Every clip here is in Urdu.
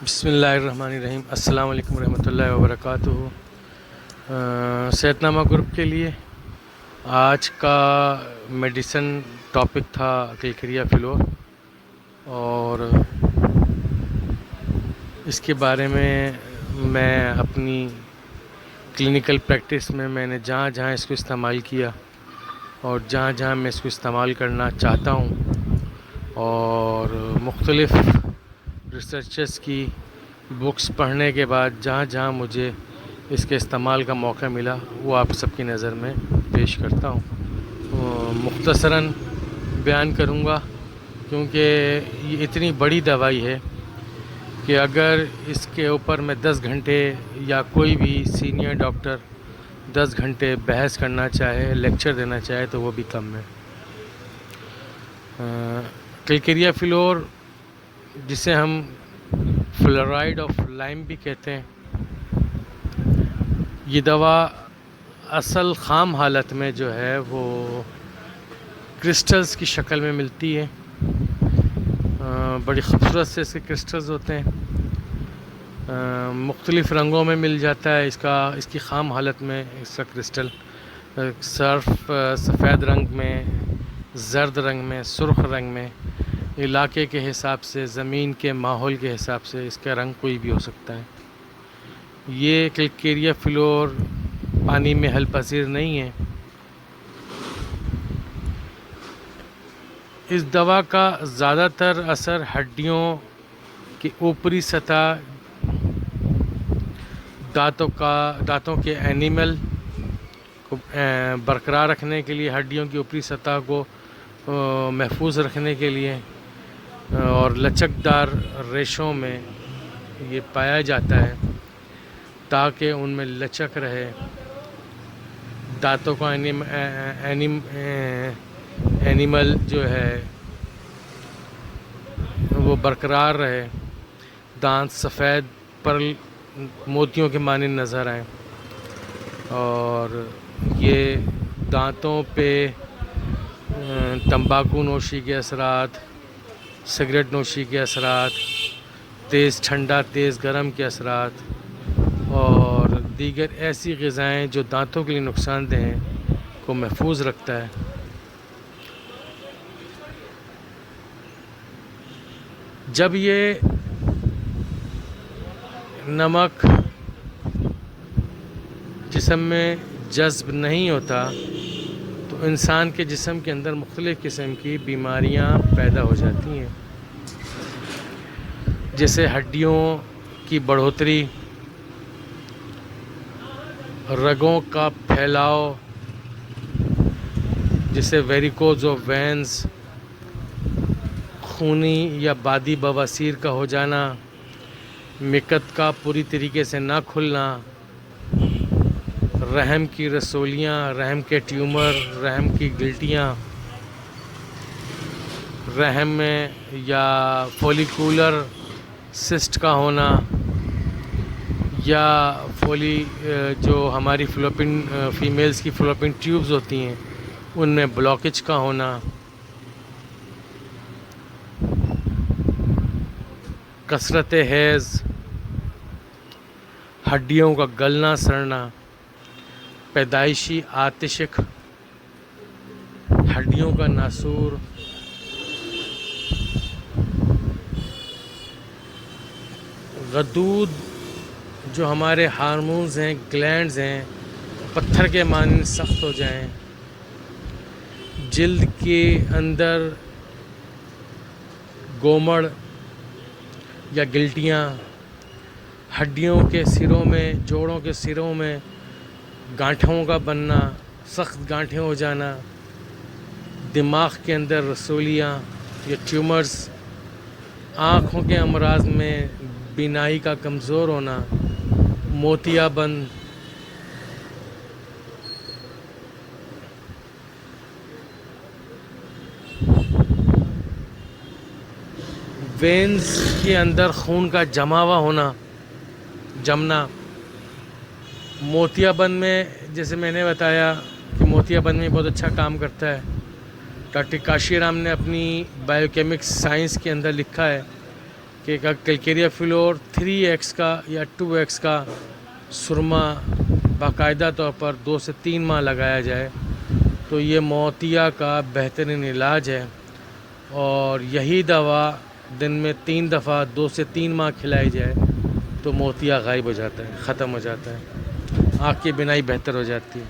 بسم اللہ الرحمن الرحیم۔ السلام علیکم ورحمۃ اللہ وبرکاتہ۔ صحت نامہ گروپ کے لیے آج کا میڈیسن ٹاپک تھا کلکریا فلور، اور اس کے بارے میں اپنی کلینکل پریکٹس میں نے جہاں جہاں اس کو استعمال کیا اور جہاں جہاں میں اس کو استعمال کرنا چاہتا ہوں، اور مختلف ریسرچرز کی بکس پڑھنے کے بعد جہاں جہاں مجھے اس کے استعمال کا موقع ملا وہ آپ سب کی نظر میں پیش کرتا ہوں۔ مختصراً بیان کروں گا کیونکہ یہ اتنی بڑی دوائی ہے کہ اگر اس کے اوپر میں 10 گھنٹے یا کوئی بھی سینئر ڈاکٹر 10 گھنٹے بحث کرنا چاہے، لیکچر دینا چاہے تو وہ بھی کم ہے۔ کلکریا فلور، جسے ہم فلورائڈ آف لائم بھی کہتے ہیں، یہ دوا اصل خام حالت میں جو ہے وہ کرسٹلز کی شکل میں ملتی ہے۔ بڑی خوبصورت سے اس کے کرسٹلز ہوتے ہیں، مختلف رنگوں میں مل جاتا ہے اس کی خام حالت میں اس کا کرسٹل سفید رنگ میں، زرد رنگ میں، سرخ رنگ میں، علاقے کے حساب سے، زمین کے ماحول کے حساب سے اس کا رنگ کوئی بھی ہو سکتا ہے۔ یہ کلکریا فلور پانی میں حل پذیر نہیں ہے۔ اس دوا کا زیادہ تر اثر ہڈیوں کی اوپری سطح، دانتوں کے اینیمل کو برقرار رکھنے کے لیے، ہڈیوں کی اوپری سطح کو محفوظ رکھنے کے لیے اور لچکدار ریشوں میں یہ پایا جاتا ہے تاکہ ان میں لچک رہے، دانتوں کا اینیمل جو ہے وہ برقرار رہے، دانت سفید پرل موتیوں کے مانند نظر آئیں، اور یہ دانتوں پہ تمباکو نوشی کے اثرات، سگریٹ نوشی کے اثرات، تیز ٹھنڈا تیز گرم کے اثرات اور دیگر ایسی غذائیں جو دانتوں کے لیے نقصان دہ ہیں کو محفوظ رکھتا ہے۔ جب یہ نمک جسم میں جذب نہیں ہوتا تو انسان کے جسم کے اندر مختلف قسم کی بیماریاں پیدا ہو جاتی ہیں، جیسے ہڈیوں کی بڑھوتری، رگوں کا پھیلاؤ جیسے ویریکوز آف وینز، خونی یا بادی بواسیر کا ہو جانا، مکت کا پوری طریقے سے نہ کھلنا، رحم کی رسولیاں، رحم کے ٹیومر، رحم کی گلٹیاں، رحم میں یا فولیکولر سسٹ کا ہونا، یا جو ہماری فیمیلز کی فلوپین ٹیوبز ہوتی ہیں ان میں بلاکیج کا ہونا، کثرت حیض، ہڈیوں کا گلنا سڑنا، پیدائشی آتشک، ہڈیوں کا ناسور، غدود جو ہمارے ہارمونز ہیں، گلینڈز ہیں، پتھر کے مانند سخت ہو جائیں، جلد کے اندر گومڑ یا گلٹیاں، ہڈیوں کے سروں میں، جوڑوں کے سروں میں گانٹھوں کا بننا، سخت گانٹھیں ہو جانا، دماغ کے اندر رسولیاں یا ٹیومرز، آنکھوں کے امراض میں بینائی کا کمزور ہونا، موتیا بند، وینز کے اندر خون کا جمنا، موتیا بند میں جیسے میں نے بتایا کہ موتیا بند میں بہت اچھا کام کرتا ہے۔ ڈاکٹر کاشی رام نے اپنی بائیو کیمکس سائنس کے اندر لکھا ہے کہ کیلکیریا فلور 3x کا یا 2x کا سرما باقاعدہ طور پر 2 سے 3 ماہ لگایا جائے تو یہ موتیا کا بہترین علاج ہے، اور یہی دوا دن میں 3 دفعہ 2 سے 3 ماہ کھلائی جائے تو موتیا غائب ہو جاتا ہے، ختم ہو جاتا ہے، آنکھ کی بینائی بہتر ہو جاتی ہے۔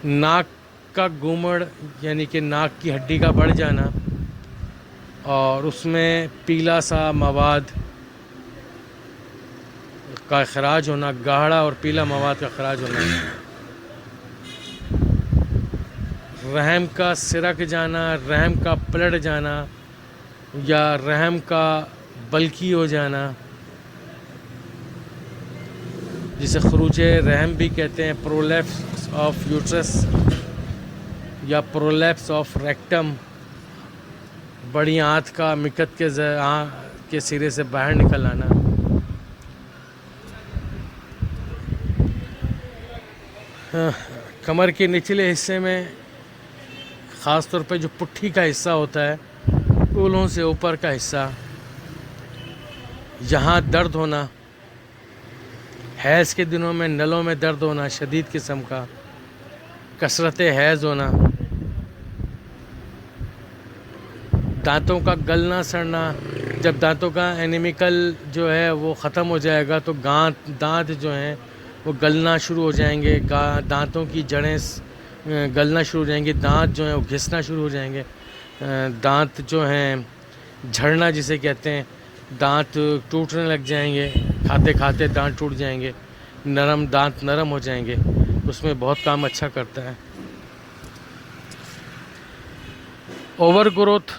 ناک کا گومڑ یعنی کہ ناک کی ہڈی کا بڑھ جانا اور اس میں پیلا سا مواد کا اخراج ہونا، گاڑھا اور پیلا مواد کا اخراج ہونا، رحم کا سرک جانا، رحم کا پلٹ جانا یا رحم کا بلکی ہو جانا، جسے خروج رحم بھی کہتے ہیں، پرولیپس آف یوٹرس یا پرولیپس آف ریکٹم، بڑی آنت کا مکت کے سرے سے باہر نکل آنا، کمر کے نچلے حصے میں خاص طور پہ جو پٹھی کا حصہ ہوتا ہے، اولوں سے اوپر کا حصہ، یہاں درد ہونا، حیض کے دنوں میں نلوں میں درد ہونا شدید قسم کا، کثرت حیض ہونا، دانتوں کا گلنا سڑنا، جب دانتوں کا اینیمیکل جو ہے وہ ختم ہو جائے گا تو دانت جو ہیں وہ گلنا شروع ہو جائیں گے، دانتوں کی جڑیں گلنا شروع ہو جائیں گی، دانت جو ہیں وہ گھسنا شروع ہو جائیں گے، دانت جو ہیں جھڑنا جسے کہتے ہیں، دانت ٹوٹنے لگ جائیں گے، کھاتے کھاتے دانت ٹوٹ جائیں گے، دانت نرم ہو جائیں گے، اس میں بہت کام اچھا کرتا ہے۔ اوور گروتھ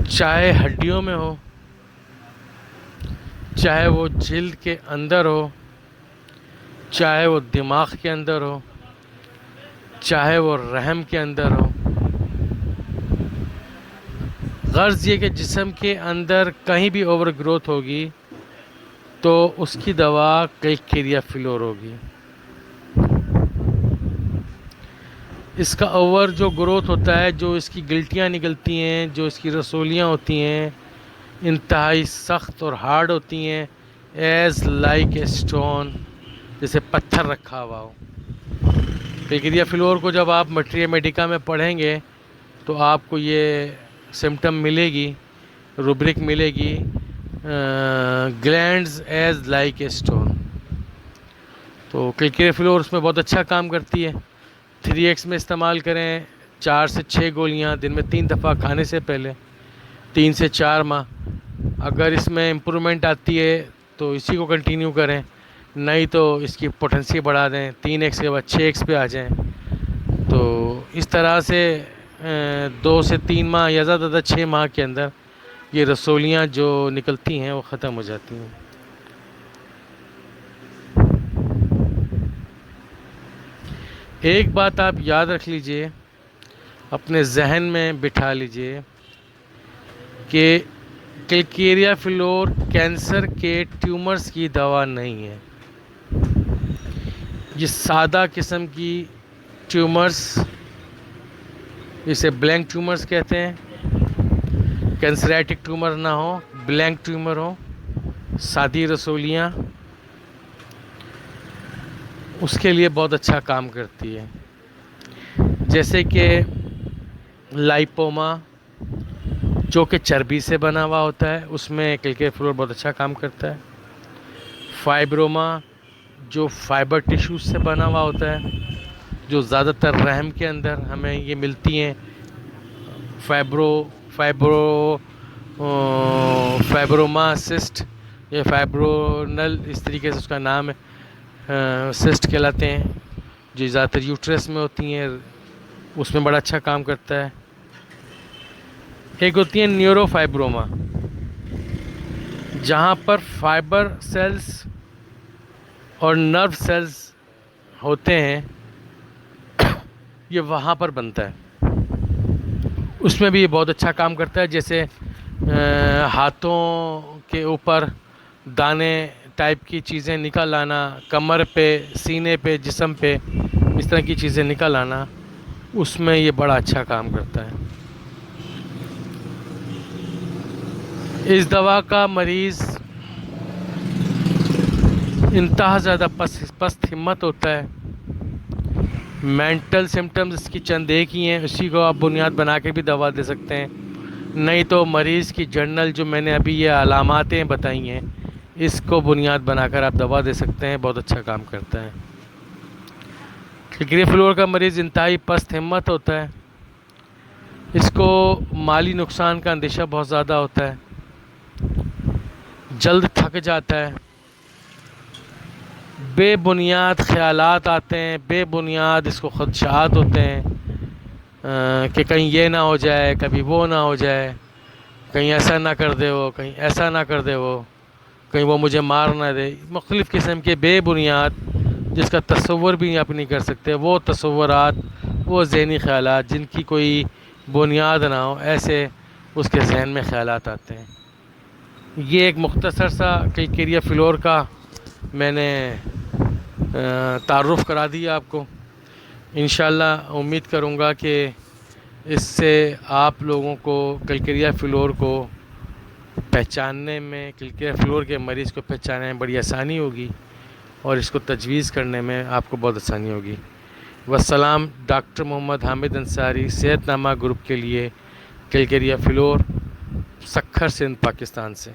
چاہے ہڈیوں میں ہو، چاہے وہ جلد کے اندر ہو، چاہے وہ دماغ کے اندر ہو، چاہے وہ رحم کے اندر ہو، غرض یہ کہ جسم کے اندر کہیں بھی اوور گروتھ ہوگی تو اس کی دوا کیلکیریا فلور ہوگی۔ اس کا اوور جو گروتھ ہوتا ہے، جو اس کی گلٹیاں نکلتی ہیں، جو اس کی رسولیاں ہوتی ہیں، انتہائی سخت اور ہارڈ ہوتی ہیں، ایز لائک اے اسٹون، جیسے پتھر رکھا ہوا ہو۔ کیلکیریا فلور کو جب آپ میٹریا میڈیکا میں پڑھیں گے تو آپ کو یہ سمٹم ملے گی، روبرک ملے گی، glands as like a stone. تو کیلکیریا فلور اس میں بہت اچھا کام کرتی ہے۔ 3x میں استعمال کریں، 4 سے 6 گولیاں دن میں 3 دفعہ کھانے سے پہلے، 3 سے 4 ماہ۔ اگر اس میں امپرومنٹ آتی ہے تو اسی کو کنٹینیو کریں، نہیں تو اس کی پوٹنسی بڑھا دیں، 3x کے بعد 6x پہ آ جائیں۔ تو اس طرح سے 2 سے 3 ماہ یا زیادہ تر 6 ماہ کے اندر یہ رسولیاں جو نکلتی ہیں وہ ختم ہو جاتی ہیں۔ ایک بات آپ یاد رکھ لیجئے، اپنے ذہن میں بٹھا لیجئے کہ کیلکیریا فلور کینسر کے ٹیومرز کی دوا نہیں ہے۔ یہ سادہ قسم کی ٹیومرز، اسے بلینک ٹیومرز کہتے ہیں، کینسریٹک ٹیومر نہ ہو، بلینک ٹیومر ہو، سادی رسولیاں، اس کے لیے بہت اچھا کام کرتی ہے۔ جیسے کہ لائپوما جو کہ چربی سے بنا ہوا ہوتا ہے، اس میں کیلکیریا فلور بہت اچھا کام کرتا ہے۔ فائبروما جو فائبر ٹیشوز سے بنا ہوا ہوتا ہے، جو زیادہ تر رحم کے اندر ہمیں یہ ملتی ہیں، فائبروما سسٹ یا فائبرونل، اس طریقے سے اس کا نام ہے، سسٹ کہلاتے ہیں، جو زیادہ تر یوٹرس میں ہوتی ہیں، اس میں بڑا اچھا کام کرتا ہے۔ ایک ہوتی ہے نیورو فائبروما، جہاں پر فائبر سیلز اور نرو سیلز ہوتے ہیں، یہ وہاں پر بنتا ہے، اس میں بھی یہ بہت اچھا کام کرتا ہے۔ جیسے ہاتھوں کے اوپر دانے ٹائپ کی چیزیں نکل آنا، کمر پہ، سینے پہ، جسم پہ اس طرح کی چیزیں نکل آنا، اس میں یہ بڑا اچھا کام کرتا ہے۔ اس دوا کا مریض انتہا زیادہ پست ہمت ہوتا ہے. مینٹل سمٹمز اس کی چند ایک ہی ہیں, اسی کو آپ بنیاد بنا کے بھی دوا دے سکتے ہیں. نہیں تو مریض کی جرنل جو میں نے ابھی یہ علاماتیں بتائی ہیں اس کو بنیاد بنا کر آپ دوا دے سکتے ہیں. بہت اچھا کام کرتا ہے. کلکری فلور کا مریض انتہائی پست ہمت ہوتا ہے. اس کو مالی نقصان کا اندیشہ بہت زیادہ ہوتا ہے. جلد تھک جاتا ہے. بے بنیاد خیالات آتے ہیں, بے بنیاد اس کو خدشات ہوتے ہیں کہ کہیں یہ نہ ہو جائے, کبھی وہ نہ ہو جائے, کہیں ایسا نہ کر دے وہ, کہیں ایسا نہ کر دے وہ, کہیں وہ مجھے مار نہ دے. مختلف قسم کے بے بنیاد جس کا تصور بھی آپ نہیں کر سکتے, وہ تصورات, وہ ذہنی خیالات جن کی کوئی بنیاد نہ ہو, ایسے اس کے ذہن میں خیالات آتے ہیں. یہ ایک مختصر سا کلکیریا فلور کا میں نے تعارف کرا دیا آپ کو. انشاءاللہ امید کروں گا کہ اس سے آپ لوگوں کو کلکیریا فلور کو پہچاننے میں, کلکیریا فلور کے مریض کو پہچاننے میں بڑی آسانی ہوگی اور اس کو تجویز کرنے میں آپ کو بہت آسانی ہوگی. والسلام. ڈاکٹر محمد حامد انصاری, صحت نامہ گروپ کے لیے, کلکیریا فلور, سکھر, سندھ, پاکستان سے.